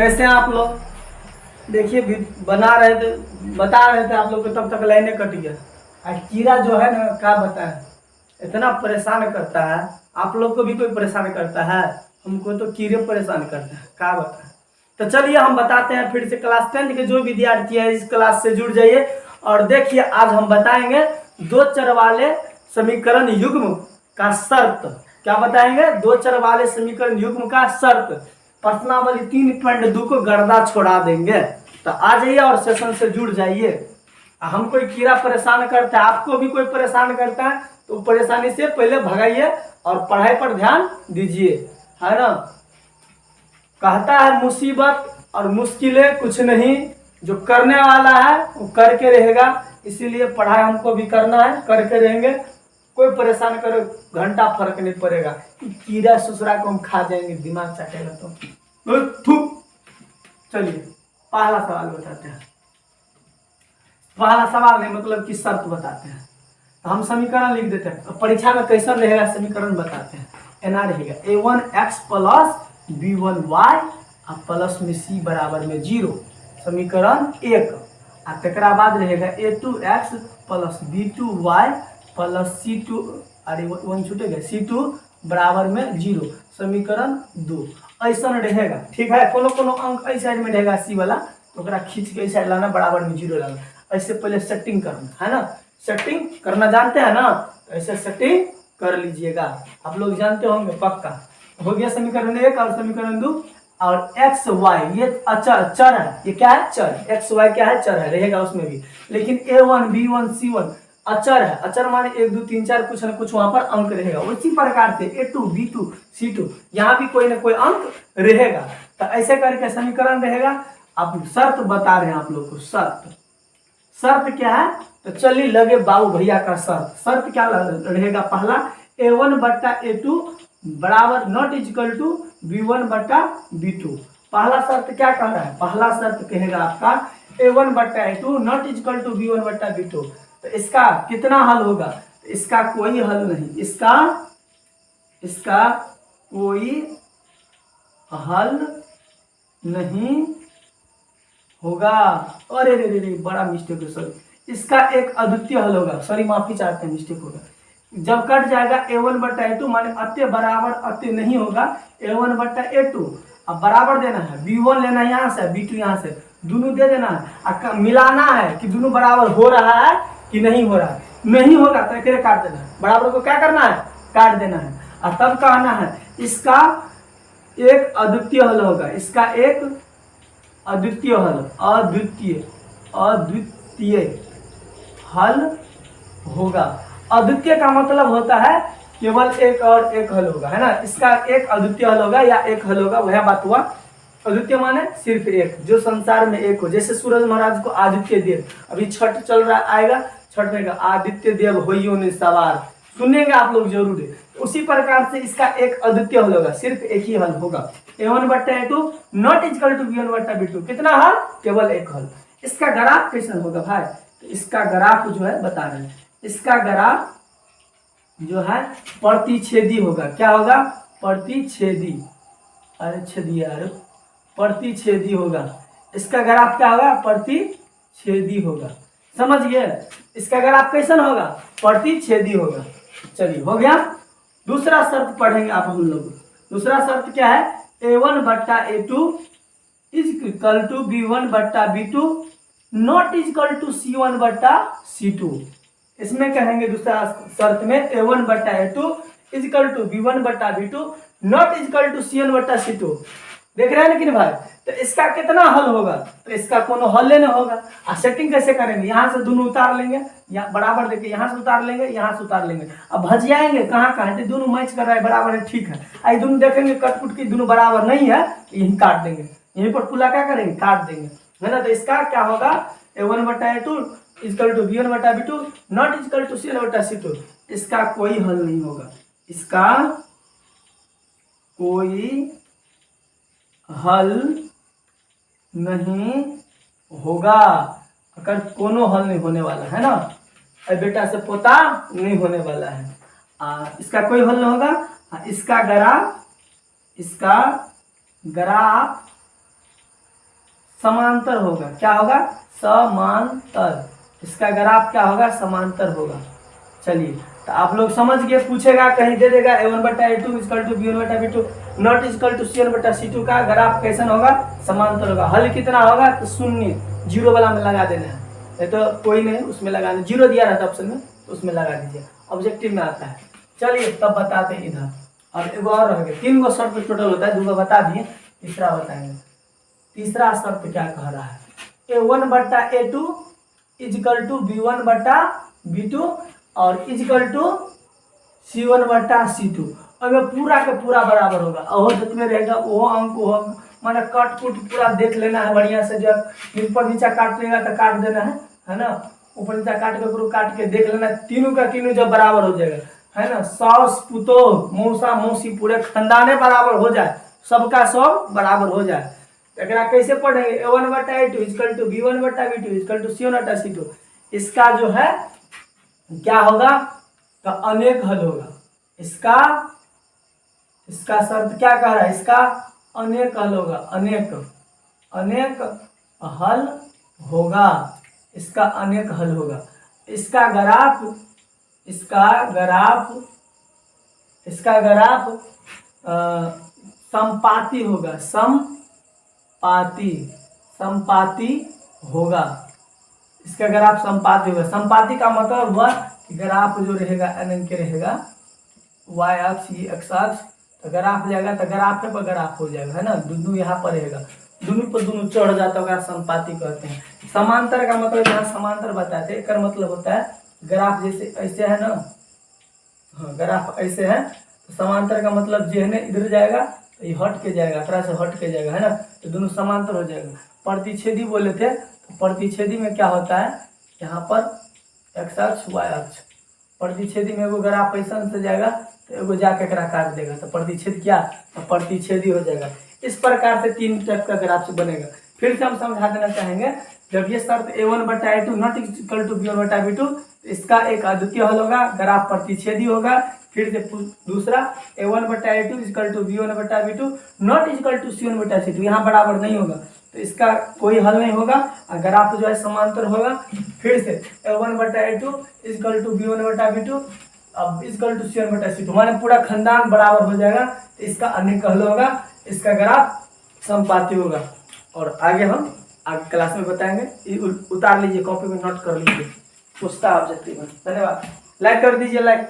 कैसे हैं आप लोग? देखिए बना रहे थे, बता रहे थे आप लोग को, तब तक लाइनें कट गया। आज कीड़ा जो है ना, क्या बताएं, इतना परेशान करता है। आप लोग को भी कोई परेशान करता है? हमको तो कीड़े परेशान करते हैं, क्या बताएं। तो चलिए हम बताते हैं फिर से। क्लास 10 के जो विद्यार्थी है इस क्लास से जुड़ जाइए। और देखिए आज हम बताएंगे दो चर वाले समीकरण युग्म का शर्त। क्या बताएंगे? दो चर वाले समीकरण युग्म का शर्त। प्रश्नावली 3.2 को गर्दा छोड़ा देंगे। तो आ जाइए और सेशन से जुड़ जाइए। हम कोई कीड़ा परेशान करता है, आपको भी कोई परेशान करता है, तो परेशानी से पहले भगाइए और पढ़ाई पर ध्यान दीजिए, है ना। कहता है मुसीबत और मुश्किलें कुछ नहीं, जो करने वाला है वो करके रहेगा। इसीलिए पढ़ाई हमको भी करना है, करके रहेंगे। कोई परेशान करे घंटा फर्क नहीं पड़ेगा। कीड़ा ससुरा को हम खा जाएंगे, दिमाग चाटेगा तो। चलिए पहला सवाल बताते हैं। पहला सवाल नहीं मतलब कि शर्त बताते हैं। तो हम समीकरण लिख देते हैं। परीक्षा में कैसा रहेगा समीकरण बताते हैं। एना रहेगा a1x प्लस b1y प्लस में c बराबर में 0, समीकरण 1। आ तकरा बाद रहेगा a2x plus b2y plus c2, अरे 1 छूटेगा, c2 बराबर में 0, समीकरण 2। ऐसा रहेगा, ठीक है। कोनो कोनो अंक इस साइड में रहेगा c वाला, तो खींच के इस साइड लाना, बराबर में 0 लाना। ऐसे पहले सेटिंग करना है ना, सेटिंग करना जानते हैं ना, ऐसे सेटिंग कर लीजिएगा। आप लोग जानते होंगे पक्का। हो गया समीकरण 1 और समीकरण 2। और एक्स वाई ये अचर चर है, ये क्या है? चर। एक्स वाई क्या है? चर है, रहेगा उसमें भी। लेकिन a1 b1 c1 अचर है। अचर माने 1 2 3 4 कुछ न कुछ वहां पर अंक रहेगा। उसी प्रकार से a2 b2 c2 यहाँ भी कोई ना कोई अंक रहेगा। तो ऐसे करके समीकरण रहेगा। आप शर्त बता रहे हैं आप लोग को। शर्त क्या है? तो चलिए लगे बाबू भैया का शर्त क्या रहेगा? पहला a1 बट्टा a2 बराबर नॉट इक्वल टू b1 बट्टा b2। पहला शर्त क्या कह रहा है? पहला शर्त कहेगा आपका a1 बट्टा a2 not equal to b1 बट्टा b2। तो इसका कितना हल होगा? तो इसका कोई हल नहीं, इसका कोई हल नहीं होगा। अरे रे रे रे, बड़ा मिस्टेक है सर। इसका एक अद्वितीय हल होगा। सॉरी माफी चाहते हैं, मिस्टेक होगा। जब कट जाएगा a1 बट्टा a2 माने अत्य बराबर अत्य नहीं होगा। a1 बट्टा a2 अब बराबर देना है, b1 लेना है यहाँ से, b2 यहाँ से, दोनों दे देना है। मिलाना है कि दोनों बराबर हो रहा है कि नहीं हो रहा है। नहीं होगा तो एक काट देना है। बराबर को क्या करना है? काट देना है। और तब कहना है इसका एक अद्वितीय हल होगा। इसका एक अद्वितीय हल, अद्वितीय हल होगा। अद्वितीय का मतलब होता है केवल एक और एक हल होगा, है ना। इसका एक अद्वितीय हल होगा या एक हल होगा, वह बात हुआ। अद्वितीय माने सिर्फ एक, जो संसार में एक हो। जैसे सूरज महाराज को आदित्य देव, अभी छठ चल रहा आएगा, छठ में आदित्य देव होइयो ने सवार, सुनेंगे आप लोग जरूर। उसी प्रकार से इसका एक अद्वितीय हल होगा, सिर्फ एक ही हल होगा। a1 बट्टा a2 not equal to b1 बट्टा b2। कितना हल? केवल एक हल। इसका ग्राफ कैसा होगा भाई? तो इसका ग्राफ जो है बता रहे हैं। इसका ग्राफ जो है प्रतिच्छेदी होगा। क्या होगा? प्रतिच्छेदी। अरे छेदी यार, प्रतिच्छेदी होगा। इसका ग्राफ क्या होगा? प्रतिच्छेदी होगा। समझ गए? इसका ग्राफ कैसा होगा? प्रतिच्छेदी होगा। चलिए हो गया। दूसरा शर्त पढ़ेंगे आप हम लोग। दूसरा शर्त क्या है? a1 बट्टा a2 is equal to b1 बट्टा b2 not equal to c1 बट्टा c2। इसमें कहेंगे दूसरा शर्त में a1 बट्टा a2 is equal to b1 बट्टा b2 not equal to c1 बट्टा c2। देख रहे हैं लेकिन भाई, तो इसका कितना हल होगा? तो इसका कोनो हल नहीं होगा। और सेटिंग कैसे करेंगे? यहाँ से दोनों उतार लेंगे, यहाँ बराबर देके यहाँ से उतार लेंगे, यहाँ से उतार लेंगे। अब भज जाएंगे कहाँ कहाँ, तो दोनों मैच कर रहा है, बराबर है, ठीक है। आई दोनों देखेंगे कटपुट की दोनों बराबर नहीं है, यही काट देंगे। यहीं पर पुला क्या करेंगे? काट देंगे, है ना। तो इसका क्या होगा? a1 बट्टा a2 इक्वल टू b1 बट्टा b2 not equal to c1 बट्टा c2। इसका कोई हल नहीं होगा। इसका कोई हल नहीं होगा। अगर कोनो हल नहीं होने वाला है ना, बेटा से पोता नहीं होने वाला है। इसका कोई हल नहीं होगा। इसका ग्राफ समांतर होगा। क्या होगा? समांतर। इसका ग्राफ क्या होगा? समांतर होगा। चलिए, तो आप लोग समझ गए। पूछेगा कहीं दे देगा a1/a2 equal to b1/b2 not equal to c1/c2 का ग्राफ कैसा होगा? समांतर होगा। हल कितना होगा? तो 0, 0 वाला में लगा देना है। ये तो कोई नहीं, उसमें लगा देना, 0 दिया रहता ऑप्शन में, तो उसमें लगा दीजिए, ऑब्जेक्टिव में आता है। चलिए तब बताते हैं इधर। अब एगो और रह गया, 3 गो शर्त टोटल होता है, 2 बता दिए, तीसरा बताएंगे। तीसरा शर्त क्या कह रहा है? a1/a2 इक्वल टू b1/b2 और इक्वल टू c1/c2। अब ये पूरा का पूरा बराबर होगा, और जितने रहेगा वो अंक वो अंक, माने कट कुट पूरा देख लेना है बढ़िया से। जब ऊपर नीचा काट लेगा तो काट देना है ना, ऊपर नीचा काट के पूरा काट के देख लेना, तीनों का तीनों जब बराबर हो जाएगा, है ना, सास पुतोह मौसा मौसी पूरे खानदाने बराबर हो जाए, सबका सब बराबर हो जाए, तो कैसे पढ़ेंगे? a1/a2 equal to b1/b2 equal to c1/c2। इसका जो है क्या होगा? तो अनेक हल होगा। इसका शर्त क्या कह रहा है? इसका अनेक हल होगा, अनेक हल होगा। इसका अनेक हल होगा। इसका ग्राफ समपाती होगा, समपाती होगा। इसका ग्राफ समपाती होगा। समपाती का मतलब हुआ कि ग्राफ जो रहेगा एन के रहेगा, y अक्ष ये x अक्ष, तो ग्राफ जाएगा तो ग्राफ पर ग्राफ हो जाएगा, है ना, दोनों यहाँ पर रहेगा, दोनों पर दोनों चढ़ जाता होगा, समपाती कहते हैं। समांतर का मतलब यहाँ समांतर बताते हैं, इसका मतलब होता है ग्राफ जैसे ऐसे है ना, हाँ ग्राफ ऐसे है, तो समांतर का मतलब जो है ना इधर जाएगा तो ये हट के जाएगा, तरह से हट के जाएगा, है ना, तो दोनों समांतर हो जाएगा। प्रतिच्छेदी बोले थे, तो प्रतिच्छेदी में क्या होता है? यहाँ पर x अक्ष y अक्ष, प्रतिच्छेदी में एगो ग्राफ ऐसा से जाएगा तो एगो जाके काट देगा, तो प्रतिच्छेद क्या? तो प्रतिच्छेदी हो जाएगा। इस प्रकार से 3 टाइप का ग्राफ से बनेगा। फिर से हम समझा देना चाहेंगे, जब ये शर्त a1/a2 not equal to b1/b2, इसका एक अद्वितीय हल होगा, ग्राफ प्रतिच्छेदी होगा। फिर से दूसरा a1/a2 equal to b1/b2 not equal to c1/c2, यहाँ बराबर नहीं होगा, तो इसका कोई हल नहीं होगा, ग्राफ जो है समांतर होगा। फिर से a1/a2 इक्वल टू b1/b2 अब इक्वल टू c1/c2, माने पूरा खानदान बराबर हो जाएगा, तो इसका अनेक हल होगा, इसका ग्राफ समपाती होगा। और आगे हम आगे क्लास में बताएंगे। उतार लीजिए, कॉपी में नोट कर लीजिए, पूछता ऑब्जेक्टिव में। धन्यवाद। लाइक कर दीजिए, लाइक।